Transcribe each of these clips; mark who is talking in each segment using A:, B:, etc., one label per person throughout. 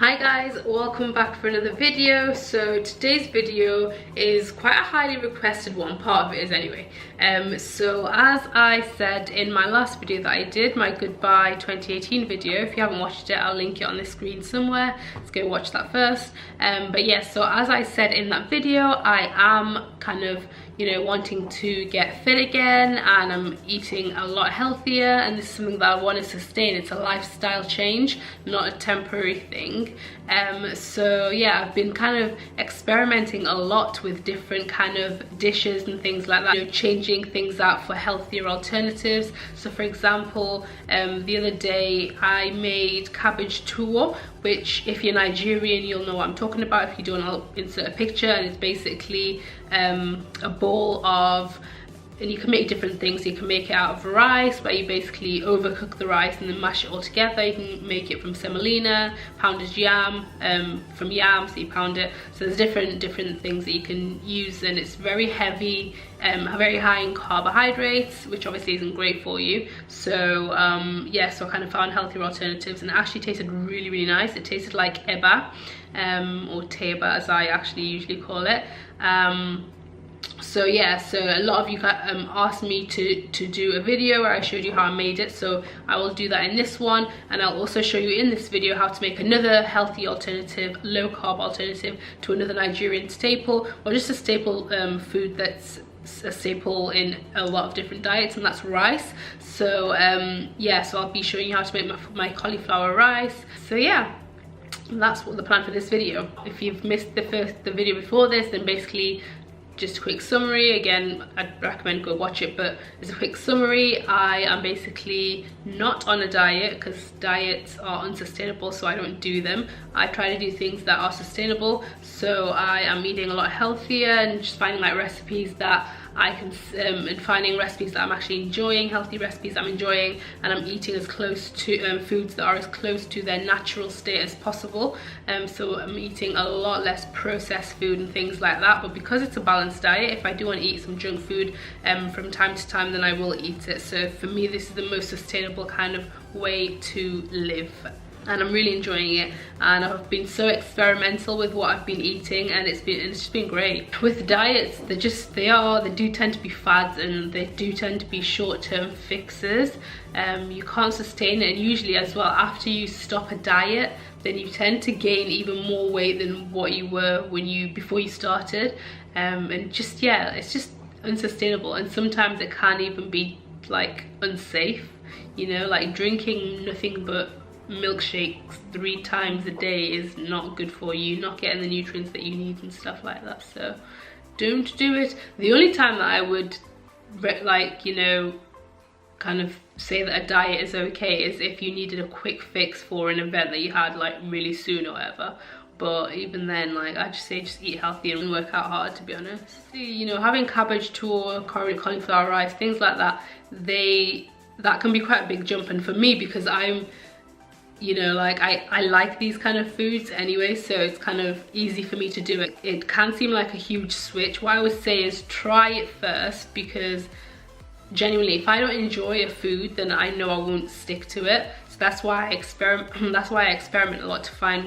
A: Hi guys, welcome back for another video. So today's video is quite a highly requested one, part of it is anyway. So as I said in my last video that I did, my goodbye 2018 video, if you haven't watched it, I'll link it on the screen somewhere. Let's go watch that first. But yeah, so as I said in that video, I am kind of, you know, wanting to get fit again, and I'm eating a lot healthier, and this is something that I want to sustain. It's a lifestyle change, not a temporary thing. So yeah, I've been kind of experimenting a lot with different kind of dishes and things like that, you know, changing things out for healthier alternatives. So for example, the other day I made cabbage tuwo, which if you're Nigerian you'll know what I'm talking about. If you don't, I'll insert a picture, and it's basically a bowl of, and you can make different things. You can make it out of rice, where you basically overcook the rice and then mash it all together. You can make it from semolina, pounded yam, from yam, so you pound it. So there's different things that you can use, and it's very heavy, very high in carbohydrates, which obviously isn't great for you. So yeah, so I kind of found healthier alternatives, and it actually tasted really nice. It tasted like eba, or teba as I actually usually call it. So yeah, so a lot of you asked me to do a video where I showed you how I made it, so I will do that in this one, and I'll also show you in this video how to make another healthy alternative, low carb alternative to another Nigerian staple, or just a staple food that's a staple in a lot of different diets, and that's rice. So yeah, so I'll be showing you how to make my cauliflower rice. So yeah, that's what the plan for this video. If you've missed the video before this, then basically just a quick summary. Again, I'd recommend go watch it, but as a quick summary, I am basically not on a diet, because diets are unsustainable, so I don't do them. I try to do things that are sustainable, so I am eating a lot healthier and just finding like recipes that I can, and finding recipes that I'm actually enjoying, healthy recipes I'm enjoying, and I'm eating as close to foods that are as close to their natural state as possible. So I'm eating a lot less processed food and things like that. But because it's a balanced diet, if I do want to eat some junk food from time to time, then I will eat it. So for me, this is the most sustainable kind of way to live, and I'm really enjoying it. And I've been so experimental with what I've been eating, and it's just been great. With diets, they do tend to be fads, and they do tend to be short-term fixes. You can't sustain it, and usually as well, after you stop a diet, then you tend to gain even more weight than what you were before you started. And just, yeah, it's just unsustainable, and sometimes it can even be like unsafe, you know, like drinking nothing but milkshakes 3 times a day is not good for you, not getting the nutrients that you need and stuff like that. So don't do it. The only time that I would like, you know, kind of say that a diet is okay is if you needed a quick fix for an event that you had like really soon or whatever. But even then, like, I just say just eat healthy and work out hard, to be honest. You know, having cabbage tuwo, cauliflower rice, things like that, that can be quite a big jump. And for me, because I'm, you know, like I like these kind of foods anyway, so it's kind of easy for me to do it. It can seem like a huge switch. What I would say is try it first, because genuinely, if I don't enjoy a food, then I know I won't stick to it. So that's why I experiment a lot to find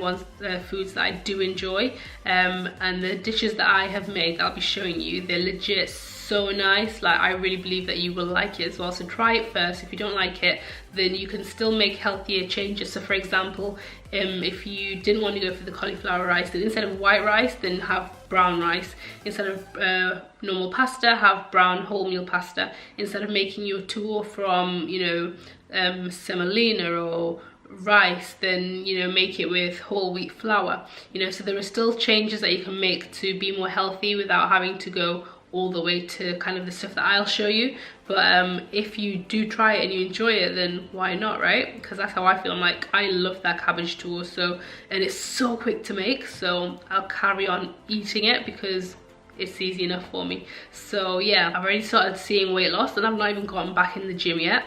A: foods that I do enjoy. And the dishes that I have made that I'll be showing you, they're legit so nice. Like, I really believe that you will like it as well. So try it first. If you don't like it, then you can still make healthier changes. So for example, if you didn't want to go for the cauliflower rice, then instead of white rice, then have brown rice. Instead of normal pasta, have brown wholemeal pasta. Instead of making your tuwo from, you know, semolina or rice, then, you know, make it with whole wheat flour. You know, so there are still changes that you can make to be more healthy without having to go all the way to kind of the stuff that I'll show you. But if you do try it and you enjoy it, then why not, right? Because that's how I feel. I'm like, I love that cabbage tuwo, so, and it's so quick to make, so I'll carry on eating it because it's easy enough for me. So yeah, I've already started seeing weight loss, and I've not even gotten back in the gym yet.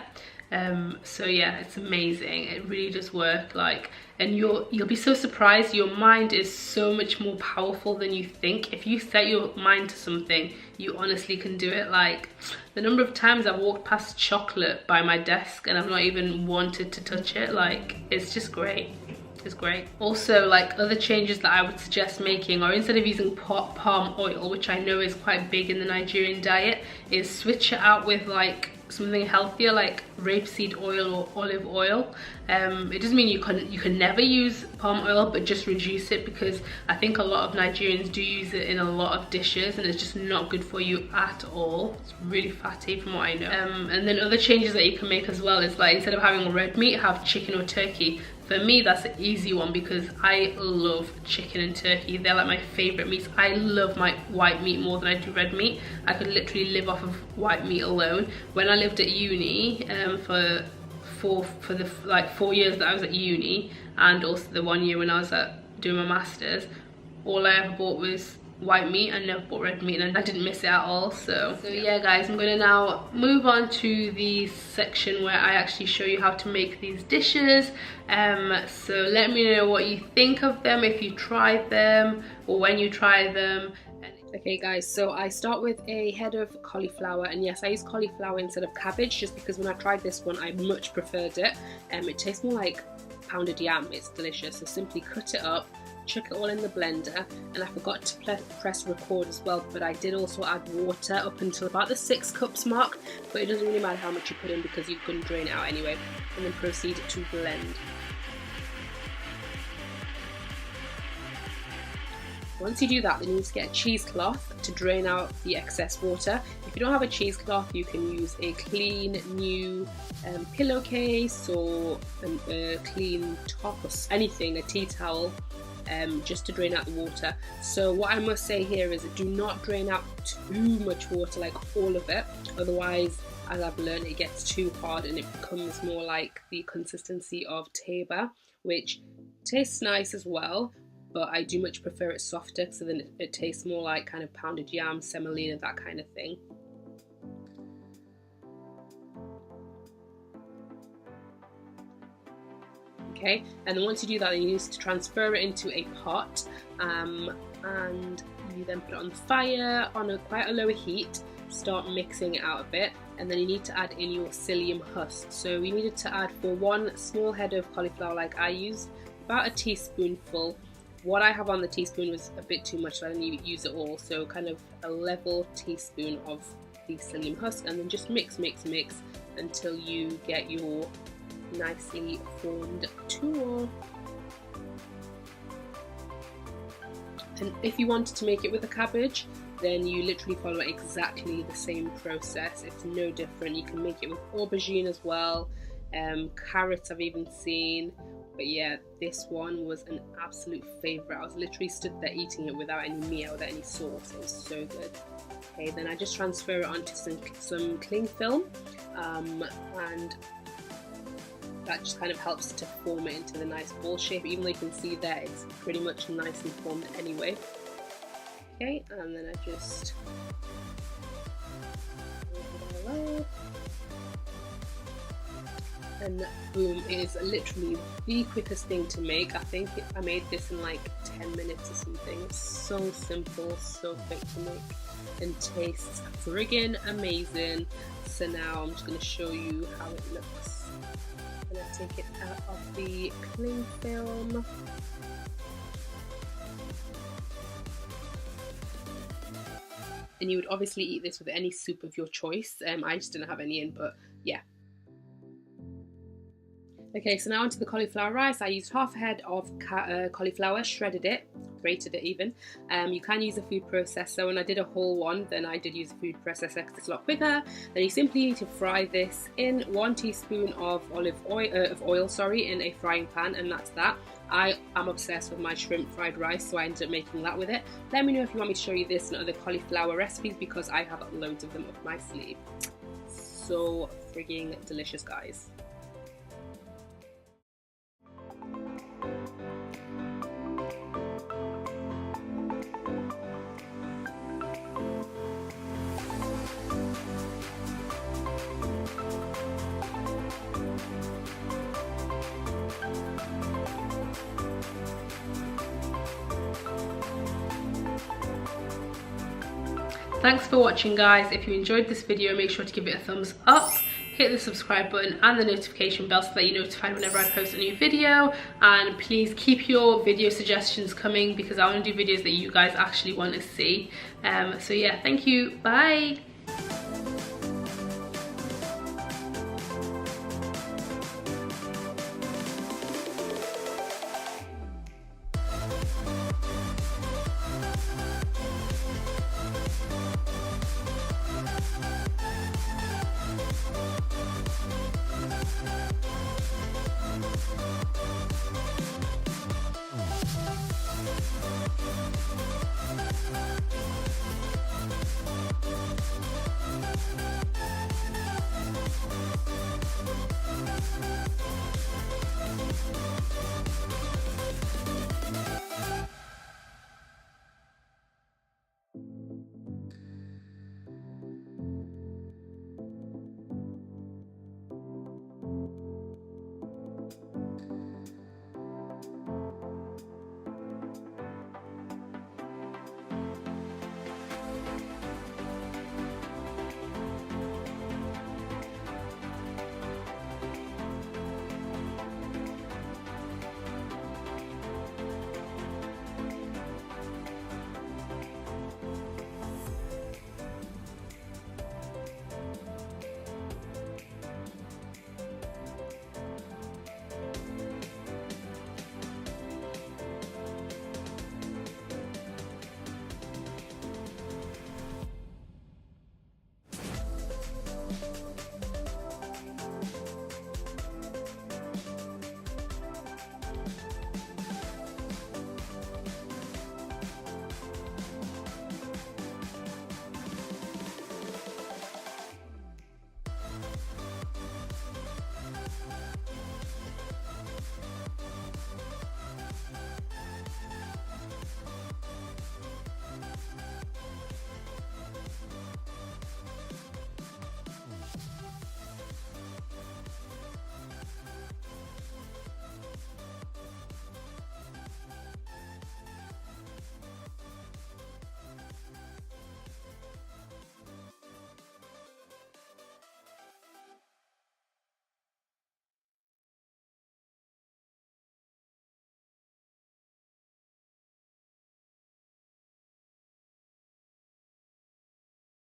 A: So yeah, it's amazing. It really does work. Like, and you'll be so surprised. Your mind is so much more powerful than you think. If you set your mind to something, you honestly can do it. Like, the number of times I've walked past chocolate by my desk and I've not even wanted to touch it, like, it's just great. is great. Also, like, other changes that I would suggest making, or instead of using palm oil, which I know is quite big in the Nigerian diet, is switch it out with like something healthier like rapeseed oil or olive oil. It doesn't mean you can never use palm oil, but just reduce it, because I think a lot of Nigerians do use it in a lot of dishes and it's just not good for you at all. It's really fatty from what I know. And then other changes that you can make as well is, like, instead of having red meat, have chicken or turkey. For me, that's an easy one because I love chicken and turkey. They're like my favorite meats. I love my white meat more than I do red meat. I could literally live off of white meat alone. When I lived at uni for the like 4 years that I was at uni, and also the 1 year when I was doing my masters, all I ever bought was white meat. I never bought red meat, and I didn't miss it at all. So yeah guys, I'm gonna now move on to the section where I actually show you how to make these dishes. So let me know what you think of them, if you tried them or when you try them. Okay guys, so I start with a head of cauliflower, and yes, I use cauliflower instead of cabbage just because when I tried this one I much preferred it. It tastes more like pounded yam. It's delicious. So simply cut it up, chuck it all in the blender, and I forgot to press record as well, but I did also add water up until about the 6 cups mark, but it doesn't really matter how much you put in because you can drain it out anyway. And then proceed to blend. Once you do that, then you need to get a cheesecloth to drain out the excess water. If you don't have a cheesecloth, you can use a clean new pillowcase or a clean top or anything, a tea towel, just to drain out the water. So what I must say here is do not drain out too much water, like all of it, otherwise, as I've learned, it gets too hard and it becomes more like the consistency of teba, which tastes nice as well, but I do much prefer it softer, so then it tastes more like kind of pounded yam, semolina, that kind of thing. Okay, and then once you do that, you need to transfer it into a pot, and you then put it on the fire on quite a low heat, start mixing it out a bit, and then you need to add in your psyllium husk. So we needed to add, for one small head of cauliflower like I used, about a teaspoonful. What I have on the teaspoon was a bit too much, so I didn't use it all, so kind of a level teaspoon of the psyllium husk, and then just mix until you get your nicely formed tuwo. And if you wanted to make it with a cabbage, then you literally follow exactly the same process. It's no different. You can make it with aubergine as well, carrots I've even seen. But yeah, this one was an absolute favourite. I was literally stood there eating it without any meat, without any sauce. It was so good. Okay, then I just transfer it onto some cling film, and that just kind of helps to form it into the nice ball shape. Even though you can see there, it's pretty much nicely formed anyway. Okay, and then I just and boom, it is literally the quickest thing to make. I think I made this in like 10 minutes or something. It's so simple, so quick to make, and tastes friggin' amazing. So now I'm just going to show you how it looks. I'm going to take it out of the cling film. And you would obviously eat this with any soup of your choice. I just didn't have any in, but yeah. Okay, so now onto the cauliflower rice. I used half a head of cauliflower, shredded it, grated it even. You can use a food processor. When I did a whole one, then I did use a food processor because it's a lot quicker. Then you simply need to fry this in 1 teaspoon of oil in a frying pan, and that's that. I am obsessed with my shrimp fried rice, so I ended up making that with it. Let me know if you want me to show you this and other cauliflower recipes, because I have loads of them up my sleeve. So frigging delicious, guys. Thanks for watching, guys. If you enjoyed this video, make sure to give it a thumbs up, hit the subscribe button and the notification bell so that you're notified whenever I post a new video. And please keep your video suggestions coming because I want to do videos that you guys actually want to see. So yeah, thank you, bye.